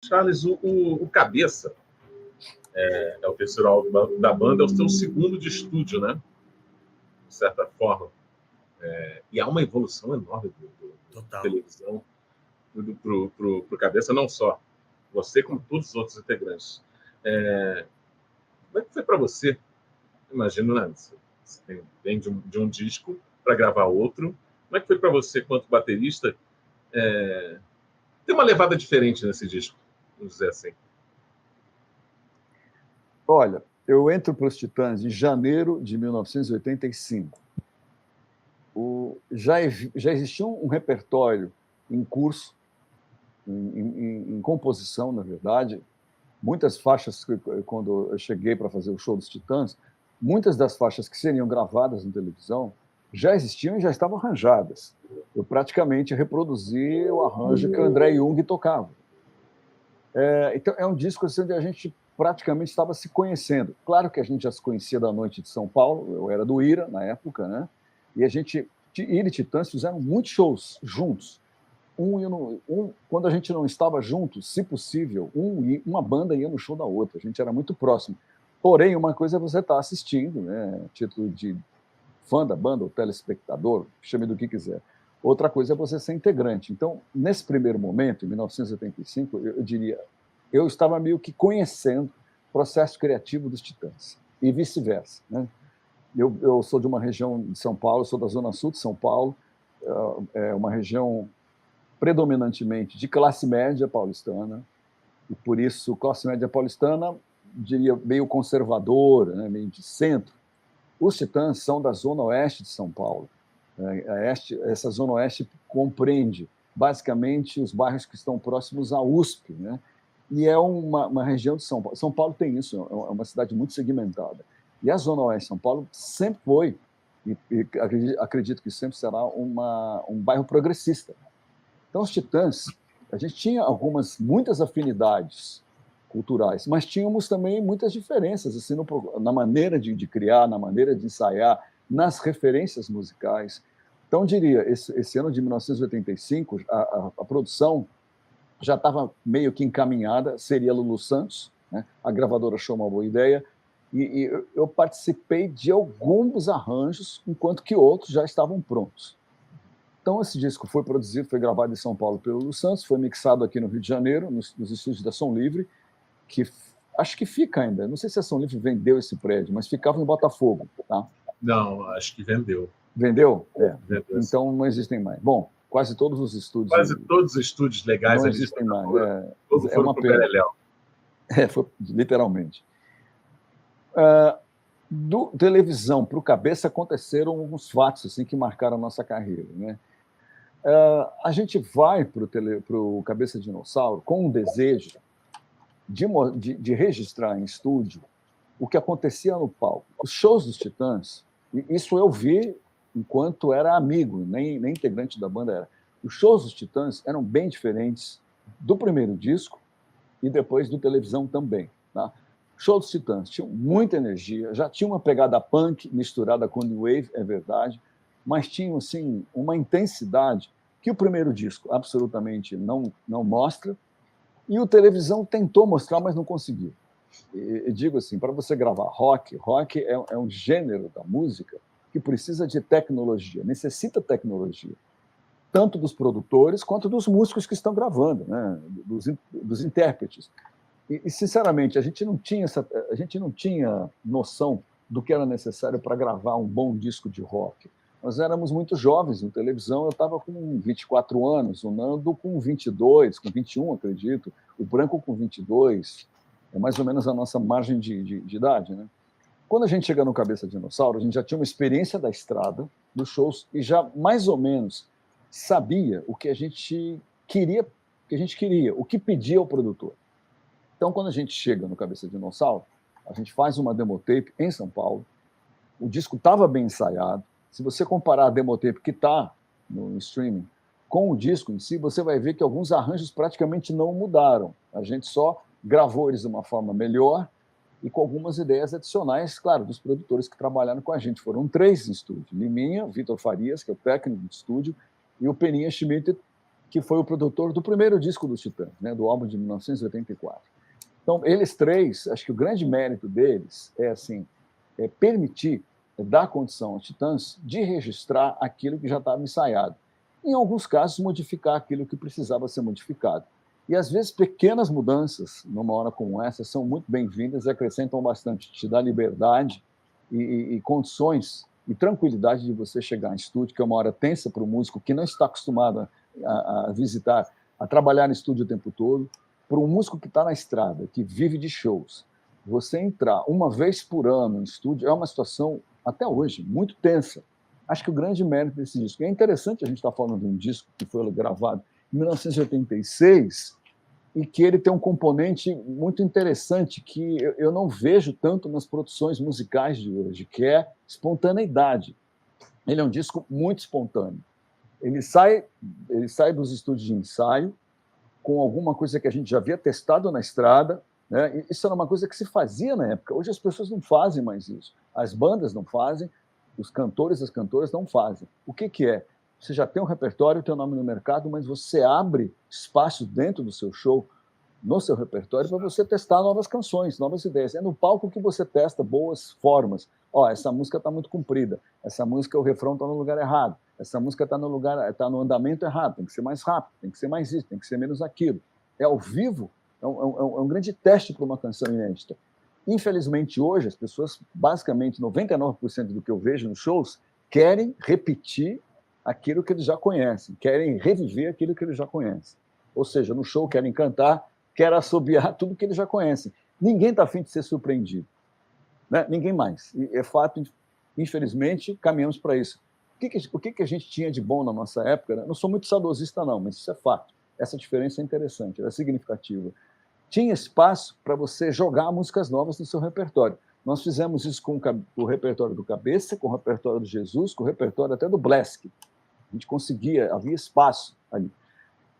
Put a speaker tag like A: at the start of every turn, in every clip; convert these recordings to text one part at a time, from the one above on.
A: Charles, o Cabeça é o terceiro álbum da banda, é o seu segundo de estúdio, né? De certa forma. E há uma evolução enorme da televisão pro Cabeça, não só você, como todos os outros integrantes. Como é que foi para você? Imagino, né? Você vem de um disco para gravar outro. Como é que foi para você, quanto baterista, ter uma levada diferente nesse disco, vamos dizer assim?
B: Olha, eu entro para os Titãs em janeiro de 1985. Já existia um repertório em curso, em composição, na verdade. Muitas faixas, quando eu cheguei para fazer o show dos Titãs, muitas das faixas que seriam gravadas na televisão já existiam e já estavam arranjadas. Eu praticamente reproduzi o arranjo que o André Jung tocava. Então, é um disco assim, onde a gente praticamente estava se conhecendo. Claro que a gente já se conhecia da Noite de São Paulo, eu era do IRA na época, né? E a gente, IRA e Titãs fizeram muitos shows juntos. Quando a gente não estava junto, se possível, uma banda ia no show da outra. A gente era muito próximo. Porém, uma coisa é você estar assistindo, né? Título de fã da banda, ou telespectador, chame do que quiser. Outra coisa é você ser integrante. Então, nesse primeiro momento, em 1985, eu diria, eu estava meio que conhecendo o processo criativo dos Titãs, e vice-versa, né? Eu sou de uma região de São Paulo, sou da zona sul de São Paulo, é uma região predominantemente de classe média paulistana, e por isso classe média paulistana, diria, meio conservadora, né, meio de centro. Os Titãs são da zona oeste de São Paulo. Essa zona oeste compreende basicamente os bairros que estão próximos à USP, né? E é uma região de São Paulo. São Paulo tem isso, é uma cidade muito segmentada. E a zona oeste de São Paulo sempre foi, e acredito que sempre será, um bairro progressista. Então, os Titãs, a gente tinha muitas afinidades culturais, mas tínhamos também muitas diferenças assim, na maneira de criar, na maneira de ensaiar, nas referências musicais. Então, eu diria, esse ano de 1985, a produção já estava meio que encaminhada, seria Lulu Santos, né? A gravadora achou uma boa ideia, e eu participei de alguns arranjos, enquanto que outros já estavam prontos. Então, esse disco foi produzido, foi gravado em São Paulo pelo Lulu Santos, foi mixado aqui no Rio de Janeiro, nos estúdios da Som Livre, que acho que fica ainda. Não sei se a Som Livre vendeu esse prédio, mas ficava em Botafogo. Tá?
A: Não, acho que vendeu.
B: Vendeu?
A: Vendeu,
B: então não existem mais. Bom, quase todos os estúdios.
A: Quase todos os estúdios legais
B: não existem mais.
A: Todos foram para o Beleléu.
B: Foi, literalmente. Do televisão para o Cabeça aconteceram uns fatos assim, que marcaram a nossa carreira. Né? A gente vai para o Cabeça Dinossauro com um desejo de registrar em estúdio o que acontecia no palco. Os shows dos Titãs, isso eu vi enquanto era amigo, nem integrante da banda era. Os shows dos Titãs eram bem diferentes do primeiro disco e depois do televisão também. Tá? Shows dos Titãs tinham muita energia, já tinha uma pegada punk misturada com new wave, é verdade, mas tinham assim, uma intensidade que o primeiro disco absolutamente não mostra, e o televisão tentou mostrar, mas não conseguiu. E digo assim, para você gravar rock é um gênero da música que precisa de tecnologia, necessita tecnologia, tanto dos produtores quanto dos músicos que estão gravando, né? dos intérpretes. E sinceramente, a gente não tinha noção do que era necessário para gravar um bom disco de rock. Nós éramos muito jovens em televisão, eu estava com 24 anos, o Nando com 22, com 21, acredito, o Branco com 22, é mais ou menos a nossa margem de idade. Né? Quando a gente chega no Cabeça Dinossauro, a gente já tinha uma experiência da estrada, dos shows, e já mais ou menos sabia o que a gente queria, o que pedia ao produtor. Então, quando a gente chega no Cabeça Dinossauro, a gente faz uma demotape em São Paulo, o disco estava bem ensaiado. Se você comparar a demotape que está no streaming com o disco em si, você vai ver que alguns arranjos praticamente não mudaram. A gente só gravou eles de uma forma melhor e com algumas ideias adicionais, claro, dos produtores que trabalharam com a gente. Foram 3 em estúdio: Liminha, Vitor Farias, que é o técnico de estúdio, e o Peninha Schmidt, que foi o produtor do primeiro disco dos Titãs, né, do álbum de 1984. Então, eles três, acho que o grande mérito deles é assim, permitir, dar condição aos Titãs de registrar aquilo que já estava ensaiado. Em alguns casos, modificar aquilo que precisava ser modificado. E, às vezes, pequenas mudanças, numa hora como essa, são muito bem-vindas e acrescentam bastante, te dá liberdade e condições e tranquilidade de você chegar em estúdio, que é uma hora tensa para o músico que não está acostumado a visitar, a trabalhar no estúdio o tempo todo. Para um músico que está na estrada, que vive de shows, você entrar uma vez por ano em estúdio é uma situação, até hoje, muito tensa. Acho que o grande mérito desse disco. É interessante a gente estar falando de um disco que foi gravado em 1986 e que ele tem um componente muito interessante que eu não vejo tanto nas produções musicais de hoje, que é espontaneidade. Ele é um disco muito espontâneo. Ele sai dos estúdios de ensaio, com alguma coisa que a gente já havia testado na estrada, né? Isso era uma coisa que se fazia na época. Hoje as pessoas não fazem mais isso. As bandas não fazem, os cantores e as cantoras não fazem. O que é? Você já tem um repertório, tem um nome no mercado, mas você abre espaço dentro do seu show, no seu repertório, para você testar novas canções, novas ideias. É no palco que você testa boas formas. Essa música está muito comprida, essa música, o refrão está no lugar errado, essa música está no andamento errado, tem que ser mais rápido, tem que ser mais isso, tem que ser menos aquilo. É ao vivo, é um grande teste para uma canção inédita. Infelizmente, hoje, as pessoas, basicamente, 99% do que eu vejo nos shows, querem repetir aquilo que eles já conhecem, querem reviver aquilo que eles já conhecem. Ou seja, no show querem cantar, querem assobiar tudo que eles já conhecem. Ninguém está afim de ser surpreendido. Né? Ninguém mais. E é fato, infelizmente, caminhamos para isso. O que a gente tinha de bom na nossa época? Né? Não sou muito saudosista, não, mas isso é fato. Essa diferença é interessante, ela é significativa. Tinha espaço para você jogar músicas novas no seu repertório. Nós fizemos isso com o repertório do Cabeça, com o repertório do Jesus, com o repertório até do Blesk. A gente conseguia, havia espaço ali.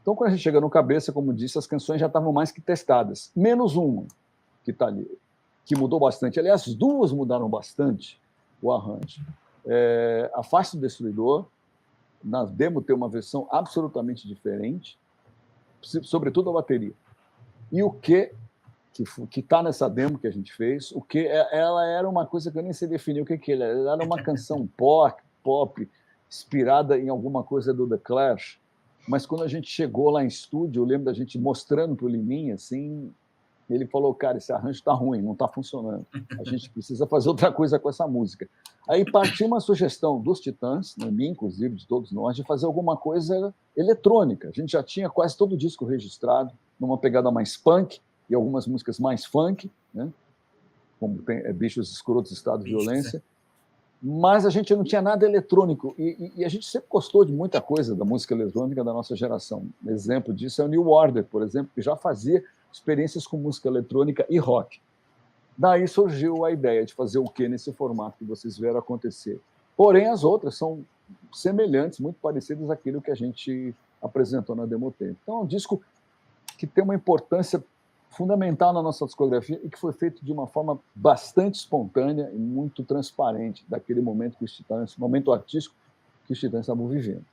B: Então, quando a gente chega no Cabeça, como disse, as canções já estavam mais que testadas. Menos uma que está ali, que mudou bastante. Aliás, as duas mudaram bastante o arranjo. A Face do Destruidor, na demo tem uma versão absolutamente diferente, sobretudo a bateria. E o que está nessa demo que a gente fez, ela era uma coisa que eu nem sei definir o que ela era. Ela era uma canção pop, inspirada em alguma coisa do The Clash, mas quando a gente chegou lá em estúdio, eu lembro da gente mostrando para o Liminha, assim, ele falou, cara, esse arranjo está ruim, não está funcionando, a gente precisa fazer outra coisa com essa música. Aí partiu uma sugestão dos Titãs, né, minha, inclusive, de todos nós, de fazer alguma coisa eletrônica. A gente já tinha quase todo o disco registrado, numa pegada mais punk, e algumas músicas mais funk, né, como tem Bichos Escrotos, Estado de Violência, mas a gente não tinha nada eletrônico, e a gente sempre gostou de muita coisa da música eletrônica da nossa geração. Um exemplo disso é o New Order, por exemplo, que já fazia experiências com música eletrônica e rock. Daí surgiu a ideia de fazer o quê nesse formato que vocês vieram acontecer. Porém, as outras são semelhantes, muito parecidas àquilo que a gente apresentou na Demo Tempo. Então, é um disco que tem uma importância fundamental na nossa discografia e que foi feito de uma forma bastante espontânea e muito transparente daquele momento que os Titãs, momento artístico que os Titãs estavam vivendo.